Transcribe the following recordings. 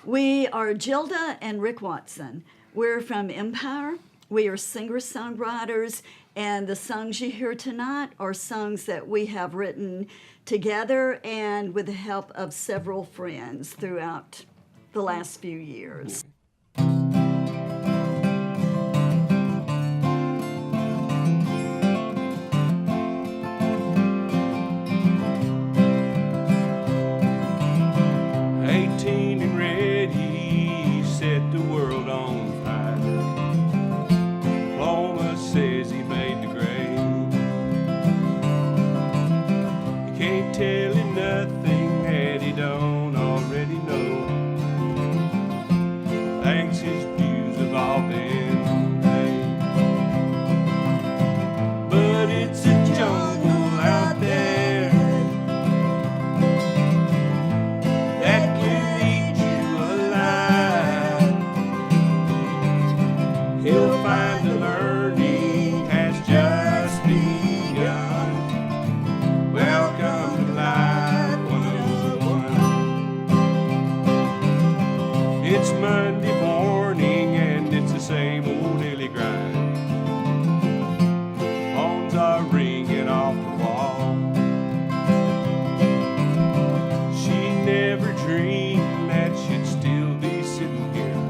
We are Jilda and Rick Watson. We're from Empire. We are singer-songwriters, and the songs you hear tonight are songs that we have written together and with the help of several friends throughout the last few years. 18 and ready, set the world on fire. Diploma says he made the grade. You can't tell him nothing that he don't already know. Thanks his dues have all been paid. But it's a jungle out there that can eat you alive. He'll find the learning has just begun. Welcome to Life 101. It's Monday morning and it's the same old daily grind. Phones are ringing off the wall. She never dreamed that she'd still be sitting here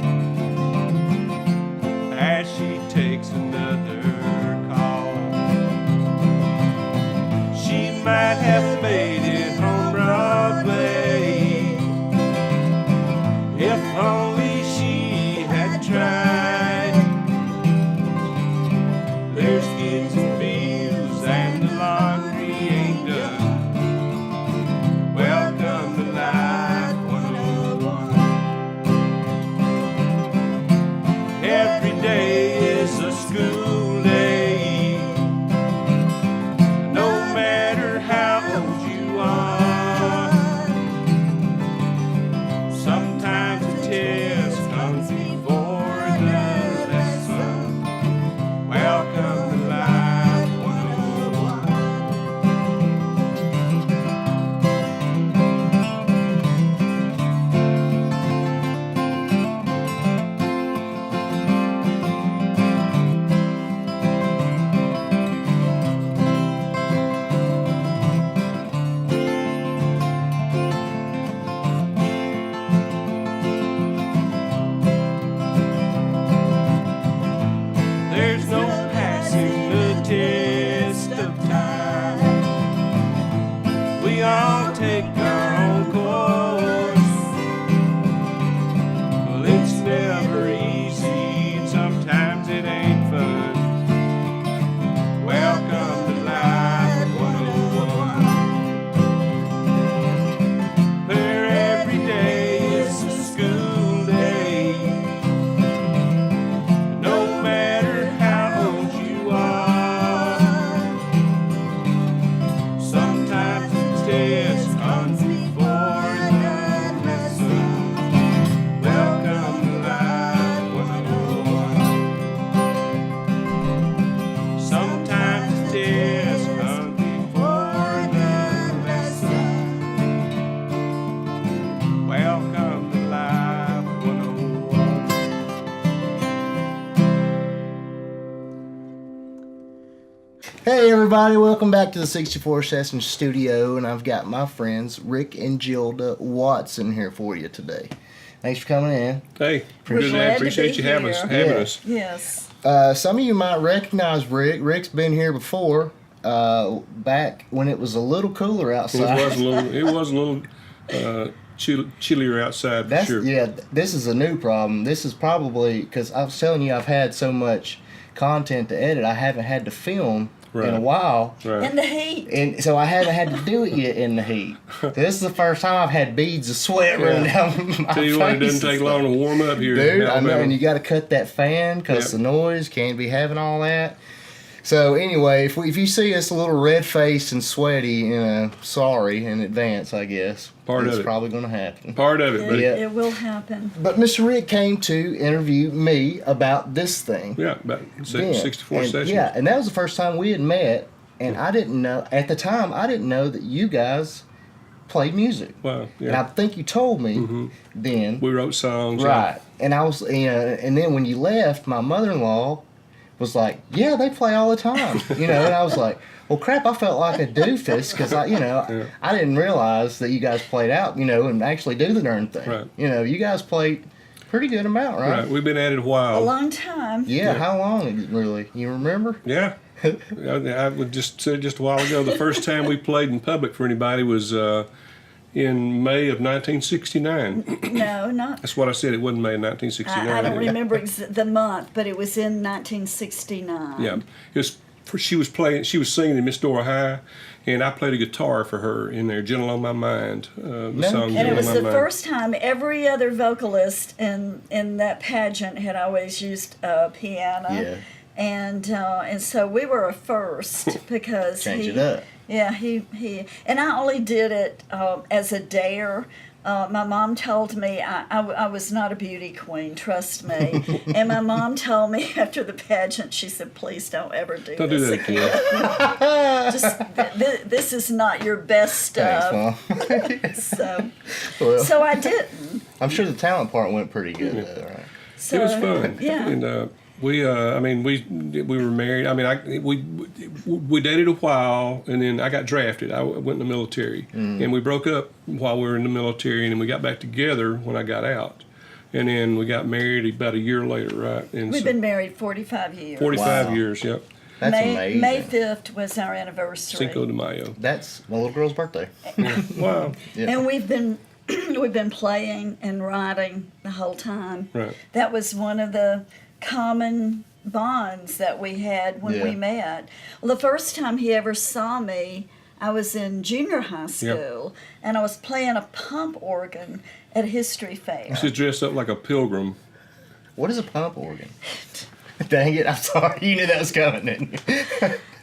as she takes another call. She might have made it on Broadway if only she had tried. There's kids and bills and the laundry ain't done. Welcome to Life 101. Every day is a school day, no matter how old you are. Sometimes the test comes before the lesson. Welcome to Life 101. There's no passing the test of time. We all take our own course. Well, it's never easy, and sometimes it ain't fun. Welcome to Life 101, where every day is a school day. No matter how old you are, sometimes the test comes before the lesson. Welcome to Life 101. Sometimes the test comes before the lesson. Welcome to Life 101. Hey everybody, welcome back to the 64 Session Studio, and I've got my friends Rick and Jilda Watson here for you today. Thanks for coming in. Hey, We're glad to appreciate be you having here. us. Yes. Some of you might recognize Rick. Rick's been here before, back when it was a little cooler outside. It was a little chillier outside for sure. Yeah, this is a new problem. This is probably, because I was telling you I've had so much content to edit, I haven't had to film in a while. Right. In the heat. And so I haven't had to do it yet in the heat. This is the first time I've had beads of sweat running down my Tell you what, it face doesn't take long to warm up here. Dude, in I know, Alabama. and you got to cut that fan because the noise can't be having all that. So anyway, if you see us a little red-faced and sweaty, sorry in advance, I guess. Part of it. It's probably going to happen. Part of it, buddy. It will happen. But Mr. Rick came to interview me about this thing. Yeah, about Then. 64 And, sessions. Yeah, and that was the first time we had met, and I didn't know, at the time, I didn't know that you guys played music. Wow. And I Yeah. think you told me then. We wrote songs. Right. And I was, and then when you left, my mother-in-law was like, yeah, they play all the time, and I was like, well, crap, I felt like a doofus because I didn't realize that you guys played out, and actually do the darn thing. Right. You guys played pretty good amount, Yeah. right? Right. We've been at it a while. A long time. Yeah, how long, really? You remember? Yeah. I would just said just a while ago, the first time we played in public for anybody was in May of 1969. No, not. That's what I said. It wasn't May of 1969. I don't remember the month, but it was in 1969. Yeah, it was. She was singing in Miss Dora High, and I played a guitar for her in there, "Gentle on My Mind." The song And it "Gentle was on My the Mind." first time every other vocalist in that pageant had always used a piano. Yeah. And so we were a first because Change it up. Yeah, he and I only did it as a dare. My mom told me I was not a beauty queen, trust me. And my mom told me after the pageant, she said, "Please don't ever do Don't do this that again. again. Just this is not your best stuff." Thanks, Mom. So, so I didn't. I'm sure the talent part went pretty good, though, right? So, It was fun. Yeah. And we were married. I mean, we dated a while, and then I got drafted. I went in the military, and we broke up while we were in the military, and then we got back together when I got out, and then we got married about a year later, right? And We've so, been married 45 years. 45 Wow. years. Yep. That's amazing. May 5th was our anniversary. Cinco de Mayo. That's my little girl's birthday. Wow. Yeah. And we've been playing and writing the whole time. Right. That was one of the common bonds that we had when we Yeah. met. Well, the first time he ever saw me, I was in junior high school, and I was playing a pump organ at a history fair. She's dressed up like a pilgrim. What is a pump organ? Dang it, I'm sorry. You knew that was coming, didn't you?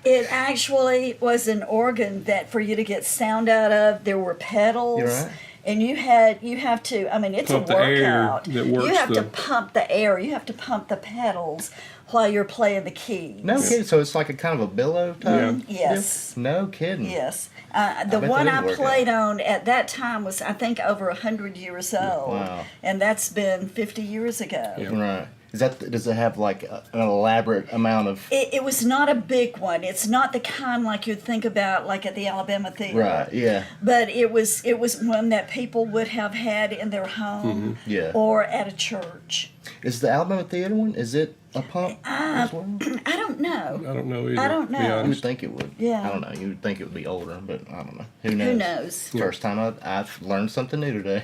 It actually was an organ that for you to get sound out of, there were pedals. You're right. And you have to, I mean, it's Pump a the air workout. that works You have to the- pump the air. You have to pump the pedals while you're playing the keys. No kidding. So it's like a kind of a billow type? Yeah. Yes. No kidding. Yes. The bet one that I did work played on at that time was, I think, over 100 years old. Wow. And that's been 50 years ago. Yeah. Right. Does it have like an elaborate amount of? It was not a big one. It's not the kind like you'd think about like at the Alabama Theater. Right. Yeah. But it was one that people would have had in their home Yeah. or at a church. Is the Alabama Theater one? Is it a pump as well? I don't know. I don't know either. I don't to be know. You would honest. think it would. Yeah. I don't know. You would think it would be older, but I don't know. Who knows? Who knows? First time I've learned something new today.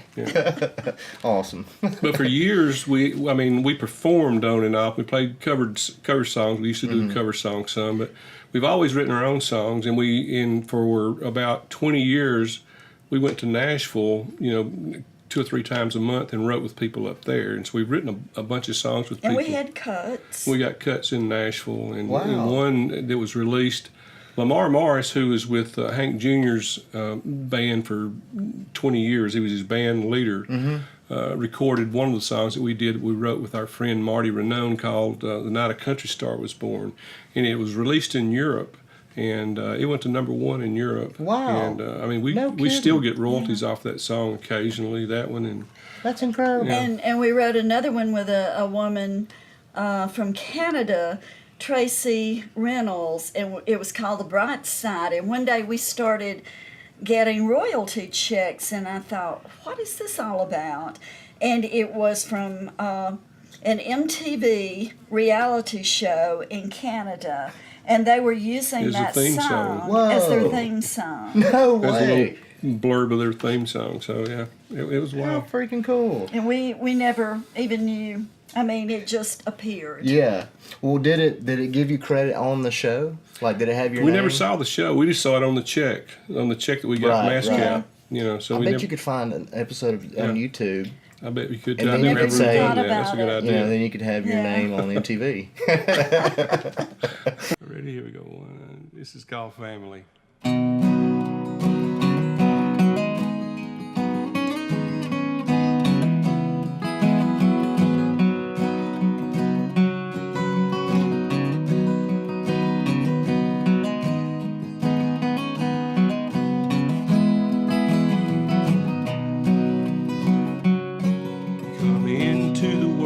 Awesome. But for years, we performed on and off. We played cover songs. We used to do cover songs some, but we've always written our own songs. And for about 20 years, we went to Nashville, 2 or 3 times a month and wrote with people up there. And so we've written a bunch of songs with And people. we had cuts. We got cuts in Nashville, and, Wow. and one that was released. Lamar Morris, who was with Hank Jr.'s band for 20 years, he was his band leader, recorded one of the songs that we wrote with our friend Marty Renone called The Night a Country Star Was Born. And it was released in Europe, and it went to #1 in Europe. Wow. And we No we still kidding. get royalties off that song occasionally, that one. And That's incredible. And we wrote another one with a woman from Canada, Tracy Reynolds, and it was called The Bright Side. And one day we started getting royalty checks, and I thought, what is this all about? And it was from an MTV reality show in Canada, and they were using As a that theme song. song as their Whoa. theme song. No there's a way. little blurb of their theme song. So, yeah, it was How wild. freaking cool. And we never even knew. I mean, it just appeared. Yeah. Well, did it give you credit on the show? Like, did it have your We name? never saw the show. We just saw it on the check that we got Right, from ASCAP. So I we bet never, you could find an episode on YouTube. I bet we could. And I then you never could say- done that. Thought That's a good about You idea. know, then you could have your Yeah. name on MTV. Ready? Here we go. This is called Family.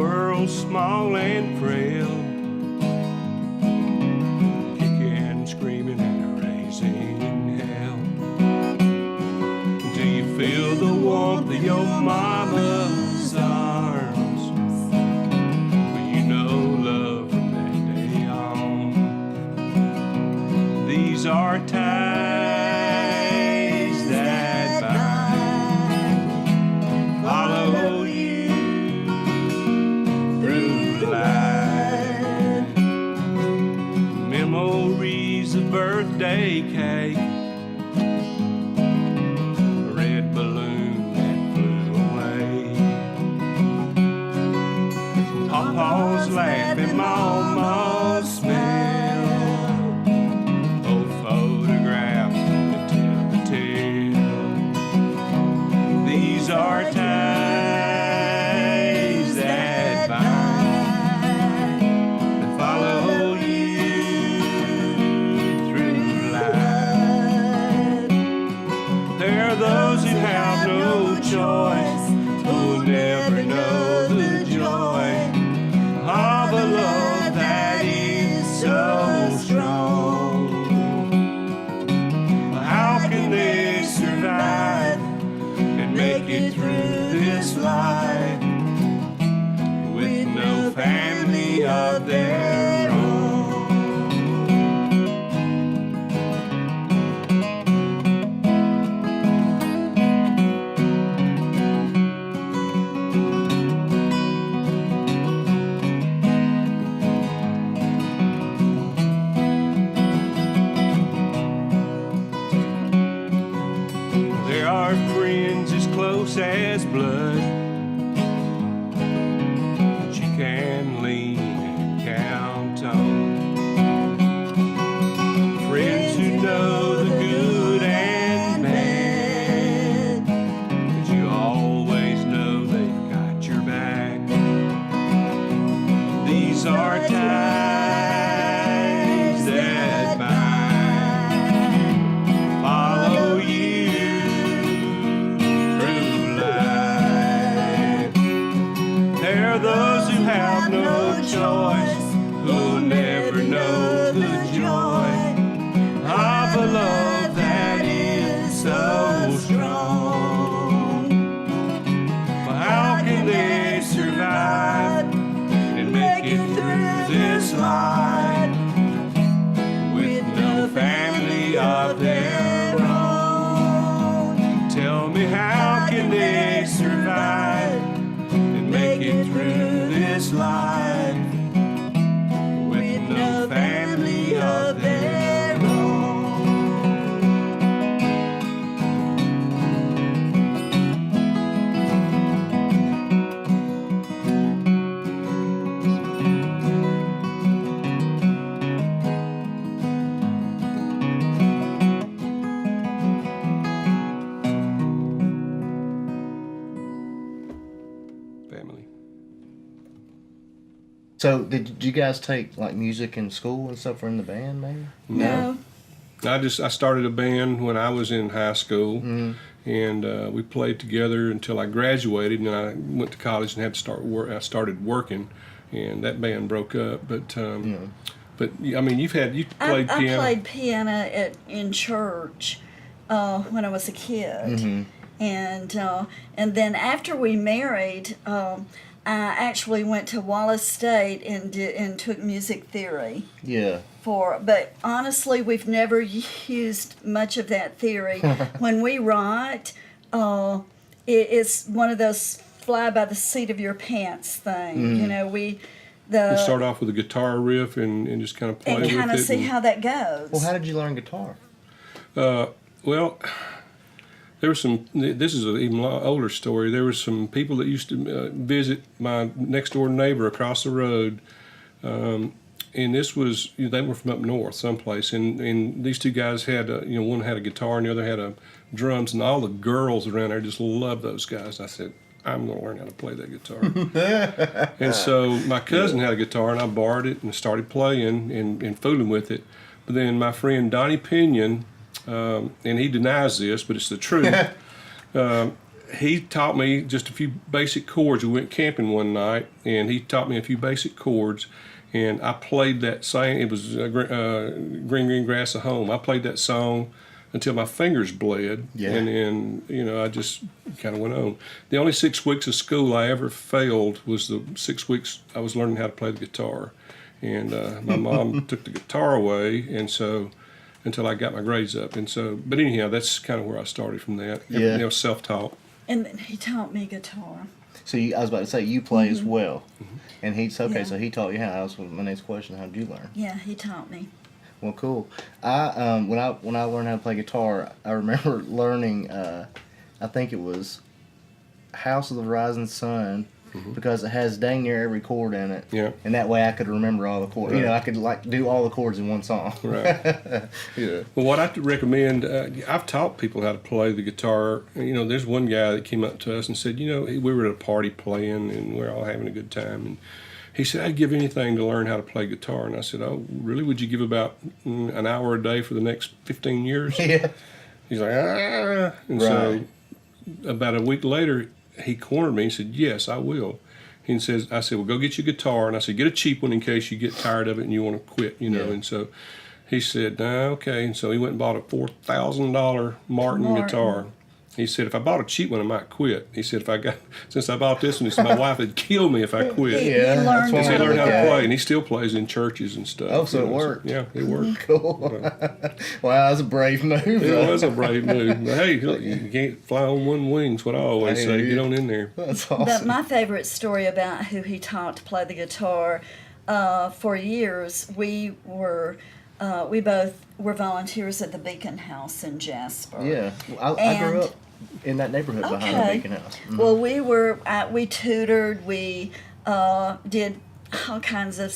world small and frail, kicking, screaming, and raising hell. Do you feel the warmth of your mama's arms? Well, you know love from that day on. These are ties that bind, follow you through life. Memories of birthday cake, a red balloon that flew away, Papa's laughing, Mama's smell, old photographs that tell the tale. These are ties that bind, that follow you through life. There are those who have no choice, who'll never know the joy of a love that is so strong. How can they survive and make it through this life with no family of their own? There are friends as close as blood that you can lean and count on. Friends who know the good and bad, but you always know they've got your back. These are ties that bind, follow you through life. There are those who have no choice, who'll never know the joy of a love that is so strong. Well, how can they survive and make it through this life with no family of their own? Tell me, how can they survive and make it through this life with no family of their own? Family. So, did you guys take like music in school and stuff, or in the band, maybe? No. I started a band when I was in high school, and we played together until I graduated, and then I went to college and had to start work. I started working, and that band broke up. But but I mean, you played piano. I played piano in church when I was a kid, and then after we married, I actually went to Wallace State and took music theory. Yeah. But honestly, we've never used much of that theory. When we write, it's one of those fly by the seat of your pants thing. You know, we start off with a guitar riff and just kind of play with it. And kind of see how that goes. Well, how did you learn guitar? Well, there was some. This is an even older story. There were some people that used to visit my next door neighbor across the road, and this was they were from up north, someplace. And these two guys had one had a guitar and the other had a drums, and all the girls around there just loved those guys. I said, I'm going to learn how to play that guitar. And so my cousin had a guitar, and I borrowed it and started playing and fooling with it. But then my friend Donnie Pinion, and he denies this, but it's the truth. he taught me just a few basic chords. We went camping one night, and he taught me a few basic chords, and I played that same. It was Green Green Grass of Home. I played that song until my fingers bled, Yeah. and then I just kind of went on. The only 6 weeks of school I ever failed was the 6 weeks I was learning how to play the guitar, and my mom took the guitar away, and so until I got my grades up, and so. But anyhow, that's kind of where I started from that. Yeah. Self-taught. And then he taught me guitar. So I was about to say you play as well, Mm-hmm. and he's okay. Yeah. So he taught you how. That was my next question. How did you learn? Yeah, he taught me. Well, cool. I when I learned how to play guitar, I remember learning. I think it was House of the Rising Sun, because it has dang near every chord in it. Yeah. And that way I could remember all the chords. You Right. know, I could like do all the chords in one song. Right. Yeah. Well, what I recommend, I've taught people how to play the guitar. There's one guy that came up to us and said, we were at a party playing and we're all having a good time. And he said, I'd give anything to learn how to play guitar. And I said, oh, really? Would you give about an hour a day for the next 15 years? Yeah. He's like, ah. And Right. so about a week later, he cornered me and said, yes, I will. I said, well, go get your guitar. And I said, get a cheap one in case you get tired of it and you want to quit, Yeah. And so he said, nah, okay. And so he went and bought a $4,000 Martin guitar. He said, if I bought a cheap one, I might quit. He said, since I bought this one, he said, my wife would kill me if I quit. He Yeah, learned that's He what I learned how look to at. play, and he still plays in churches and stuff. Oh, so it So, worked. yeah, it worked. Cool. Wow, that's a brave move. It was a brave move. But hey, look, you can't fly on one wing. That's what I always I say. hear you. Get on in there. That's awesome. But my favorite story about who he taught to play the guitar, for years, we both were volunteers at the Beacon House in Jasper. Yeah, I grew And- up in that neighborhood behind the Beacon House. Mhm. Well, we tutored, we did all kinds of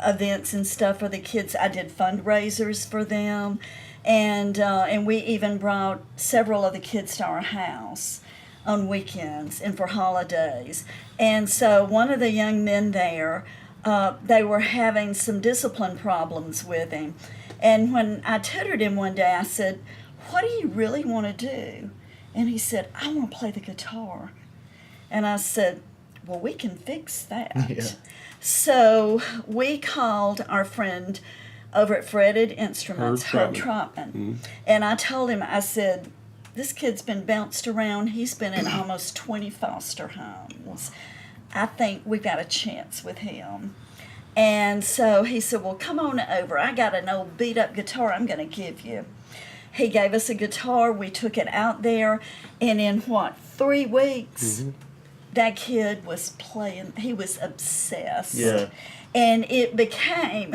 events and stuff for the kids. I did fundraisers for them, and we even brought several of the kids to our house on weekends and for holidays. And so one of the young men there, they were having some discipline problems with him. And when I tutored him one day, I said, what do you really want to do? And he said, I want to play the guitar. And I said, well, we can fix that. Yeah. So we called our friend over at Fretted Instruments, Herb Herb Trotman. Trotman. And I told him, I said, this kid's been bounced around. He's been in almost 20 foster homes. I think we've got a chance with him. And so he said, well, come on over. I got an old beat up guitar I'm going to give you. He gave us a guitar. We took it out there. And in 3 weeks, that kid was playing. He was obsessed. Yeah. And it became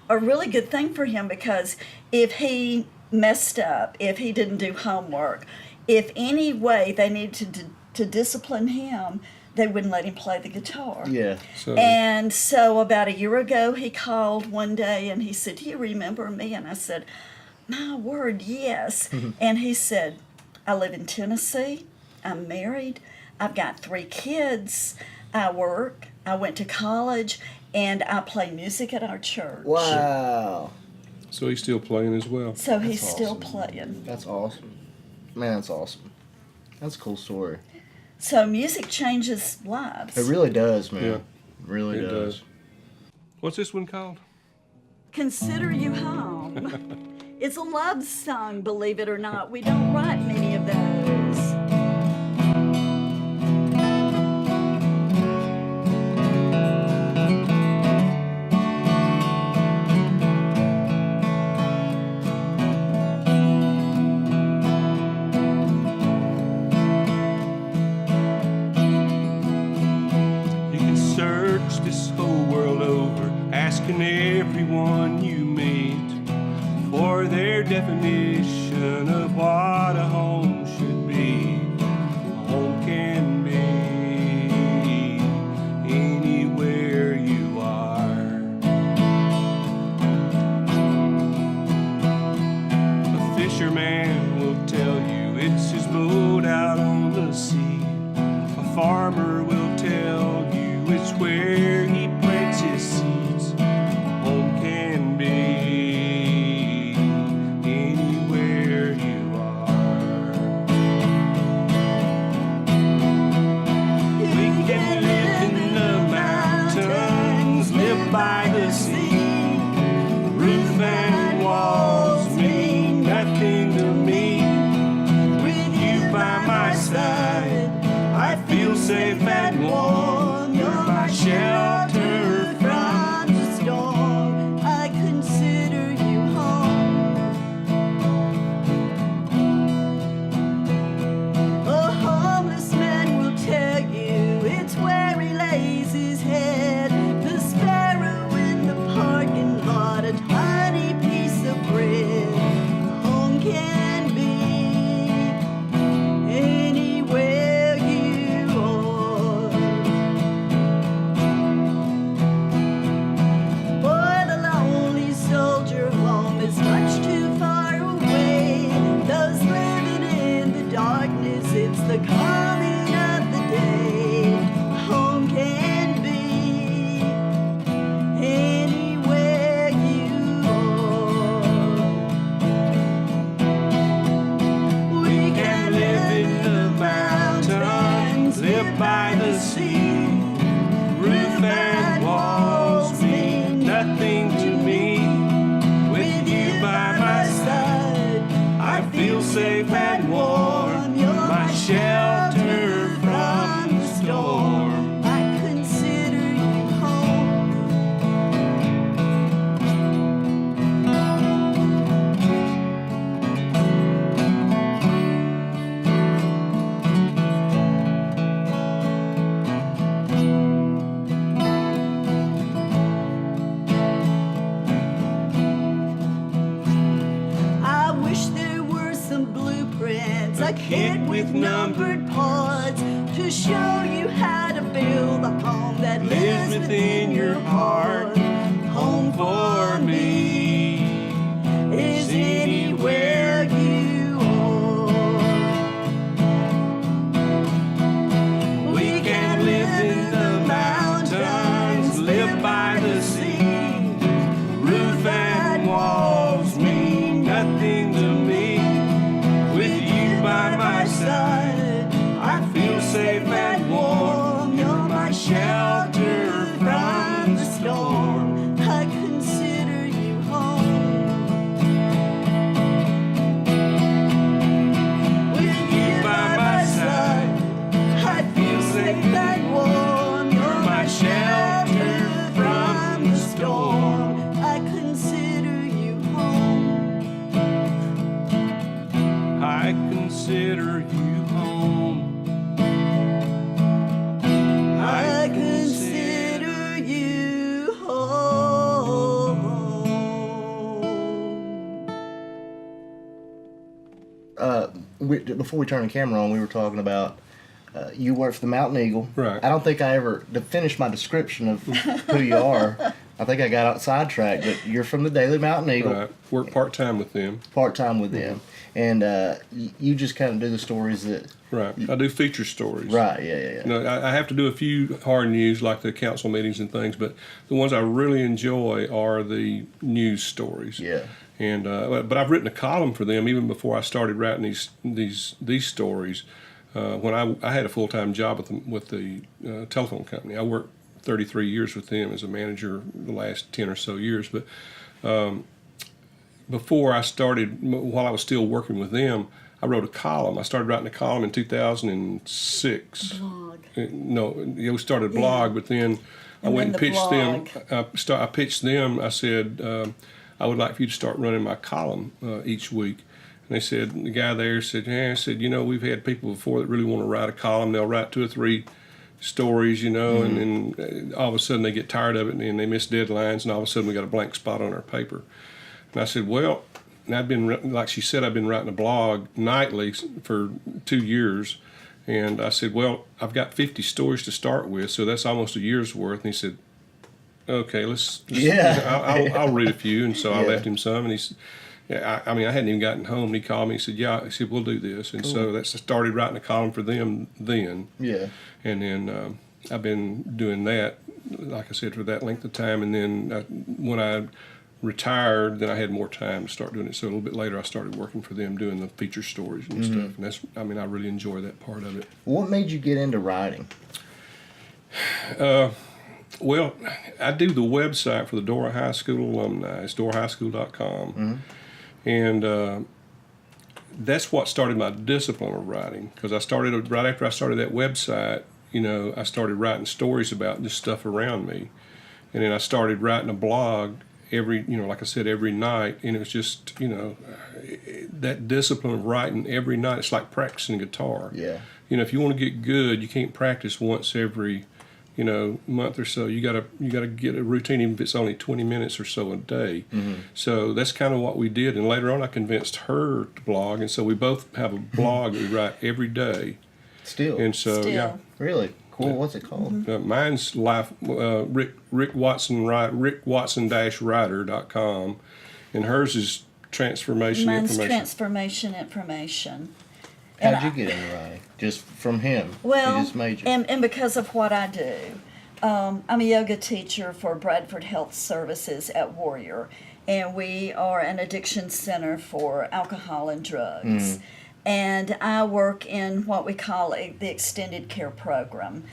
a really good thing for him because if he messed up, if he didn't do homework, if any way they needed to discipline him, they wouldn't let him play the guitar. Yeah. So, And so about a year ago, he called one day and he said, do you remember me? And I said, my word, yes. And he said, I live in Tennessee. I'm married. I've got 3 kids. I work. I went to college. And I play music at our church. Wow. so he's still playing as well. So he's That's still awesome. playing. That's awesome. Man, that's awesome. That's a cool story. So music changes lives. It really does, man. Yeah. It really It does. does. What's this one called? Consider You Home. It's a love song, believe it or not. We don't write many of those. You can search this whole world over, asking everyone you meet for their definition of what a home should be. A home can be anywhere you are. A fisherman will tell you it's his boat out on the sea. A farmer will tell you it's where he plants his seeds. Home can be anywhere you are. sea. Roof and walls mean nothing to me. With you by my side, I feel safe and warm. You're my shelter from the storm. I consider you home. I wish there were some blueprints, a kit with numbered parts to show you how to build a home that lives within your heart. Home for me is anywhere you are. We can live in the mountains, live by the sea. Roof and walls mean nothing to me. With you by my side, I feel safe and warm. You're my shelter from the storm. I consider you home. With you by my side, I feel safe and warm. You're my shelter from the storm. I consider you home. I consider you home. I consider you home. Before we turned the camera on, we were talking about you work for the Mountain Eagle. Right. I don't think I ever finished my description of who you are. I think I got sidetracked, but you're from the Daily Mountain Eagle, Right. Work part-time with them. part-time with them. And you just kind of do the stories that... Right. I do feature stories. Right, yeah. You know, I have to do a few hard news like the council meetings and things, but the ones I really enjoy are the news stories. Yeah. And but I've written a column for them even before I started writing these stories. When I had a full-time job with the telephone company, I worked 33 years with them as a manager the last 10 or so years. But before I started, while I was still working with them, I wrote a column. I started writing a column in 2006. Blog. No, we started a blog, but then I And went then and the pitched them. blog. I pitched them. I said, I would like for you to start running my column each week. And they said, the guy there said, yeah, I said, you know, we've had people before that really want to write a column. They'll write 2 or 3 stories, you know, and then all of a sudden they get tired of it and they miss deadlines, and all of a sudden we got a blank spot on our paper. And I said, well, and I've been, like she said, I've been writing a blog nightly for 2 years. And I said, well, I've got 50 stories to start with, so that's almost a year's worth. And he said, okay, let's I'll read a few. And so I left him some, and he said, yeah, I mean, I hadn't even gotten home. And he called me. He said, "Yeah." He said, "We'll do this." And so that's I started writing a column for them then. Yeah. And then I've been doing that, like I said, for that length of time. And then when I retired, then I had more time to start doing it. So a little bit later, I started working for them, doing the feature stories and stuff. And that's, I mean, I really enjoy that part of it. What made you get into writing? Well, I do the website for the Dora High School alumni. It's dorahighschool.com. And that's what started my discipline of writing, because I started, right after I started that website, you know, I started writing stories about just stuff around me. And then I started writing a blog every, you know, like I said, every night. And it was just, you know, that discipline of writing every night, it's like practicing guitar. Yeah. You know, if you want to get good, you can't practice once every, you know, month or so. You gotta get a routine, even if it's only 20 minutes or so a day. So that's kind of what we did. And later on, I convinced her to blog, and so we both have a blog that we write every day. Still. And so yeah, Really cool. What's it called? mine's Life Rick Watson-writer.com, and hers is Transformation Mine's Information. Transformation Information. How'd you get into writing? Just from him? Well, He just made you? and because of what I do. I'm a yoga teacher for Bradford Health Services at Warrior, and we are an addiction center for alcohol and drugs. And I work in what we call the extended care program.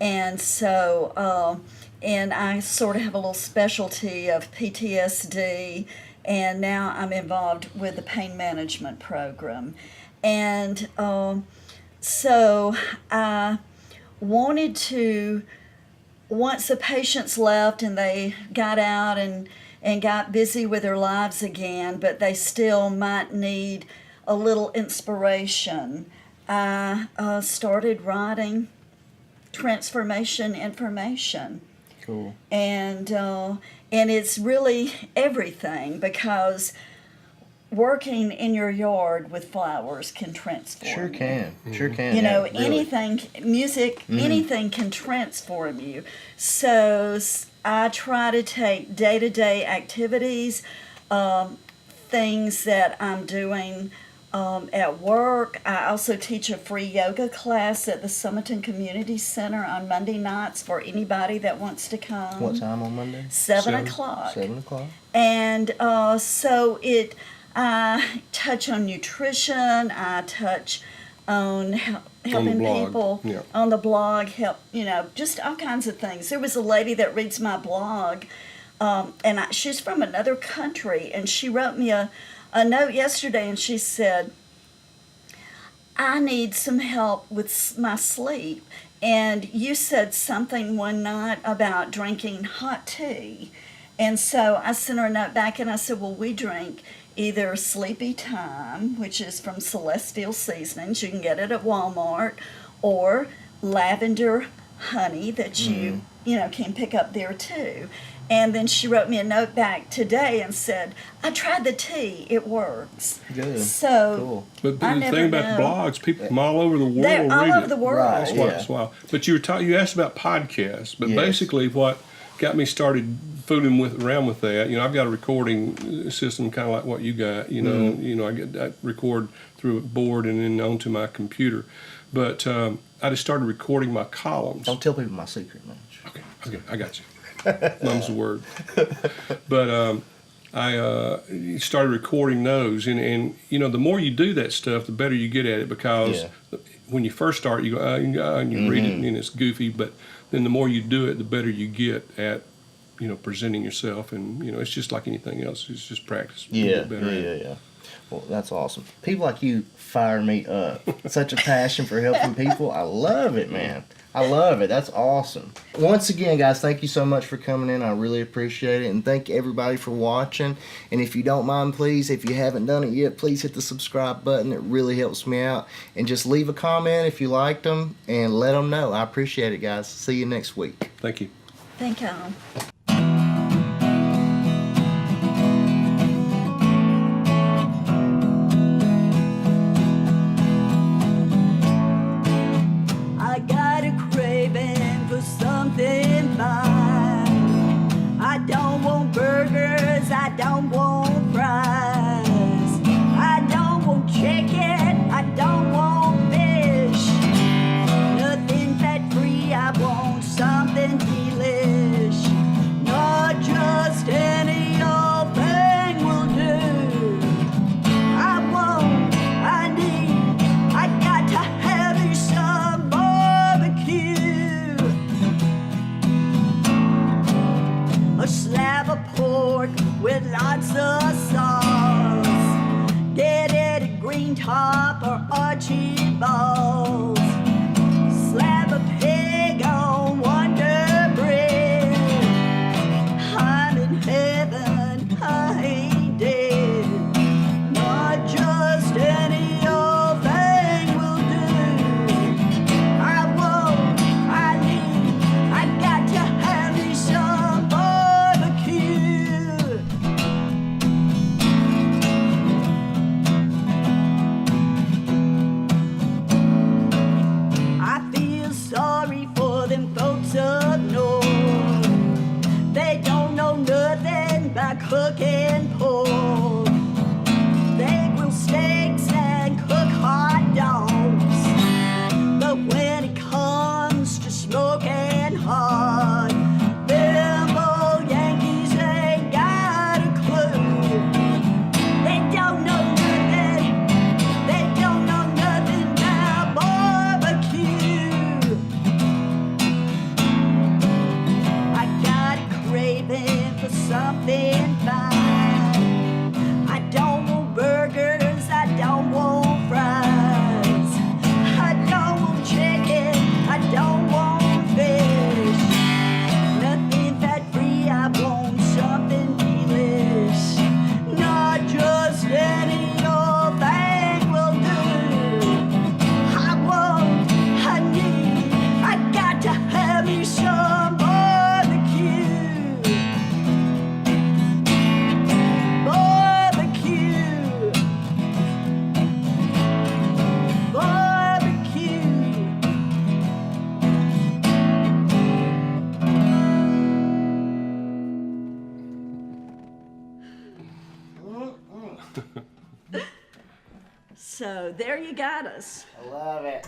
And so, and I sort of have a little specialty of PTSD, and now I'm involved with the pain management program. And so I wanted to, once the patients left and they got out and got busy with their lives again, but they still might need a little inspiration, I started writing transformation information. Cool. And it's really everything, because working in your yard with flowers can transform Sure you. can. Sure can. You know, yeah, really. anything, music, anything can transform you. So I try to take day-to-day activities, things that I'm doing at work. I also teach a free yoga class at the Summerton Community Center on Monday nights for anybody that wants to come. What time on Monday? 7 7. o'clock. 7 o'clock. And so I touch on nutrition. I touch on helping blog, people yeah. on the blog. Help, just all kinds of things. There was a lady that reads my blog, and she's from another country, and she wrote me a note yesterday, and she said, I need some help with my sleep. And you said something one night about drinking hot tea. And so I sent her a note back, and I said, well, we drink either Sleepy Time, which is from Celestial Seasonings, you can get it at Walmart, or lavender honey that you can pick up there too. And then she wrote me a note back today and said, I tried the tea, it works. Good. So Cool. But I the never thing about the know. blogs, people from all over the world They're all read over it. the world. Right, That's why yeah. it's wild. But you asked about podcasts. But Yes. basically, what got me started fooling around with that, I've got a recording system kind of like what you got. I record through a board and then onto my computer. But I just started recording my columns. Don't tell people my secret, man. Okay, I got you. Mum's the word. But I started recording those, and the more you do that stuff, the better you get at it, because when you first start, you go, and you read it, and it's goofy, but then the more you do it, the better you get at, presenting yourself, and, it's just like anything else. It's just practice. You Yeah, get better at it. yeah. Well, that's awesome. People like you fire me up. Such a passion for helping people. I love it, man. I love it. That's awesome. Once again, guys, thank you so much for coming in. I really appreciate it. And thank everybody for watching. And if you don't mind, please, if you haven't done it yet, please hit the subscribe button. It really helps me out. And just leave a comment if you liked them and let them know. I appreciate it, guys. See you next week. Thank you. thank y'all. I got a craving for something fine. I don't want burgers, I don't want fries. I don't want chicken, I don't want fish. Nothing fat free, I want something delish. Not just any old thing will do. I want, I need, I got to have me some barbecue. A slab of pork with lots of sauce. Get it at Green Top or Archibald's. Slab of pig on Wonder Bread. I'm in heaven, I ain't dead. Not just any old thing will do. I want, I need, I got to have me some barbecue. So there you got us. I love it.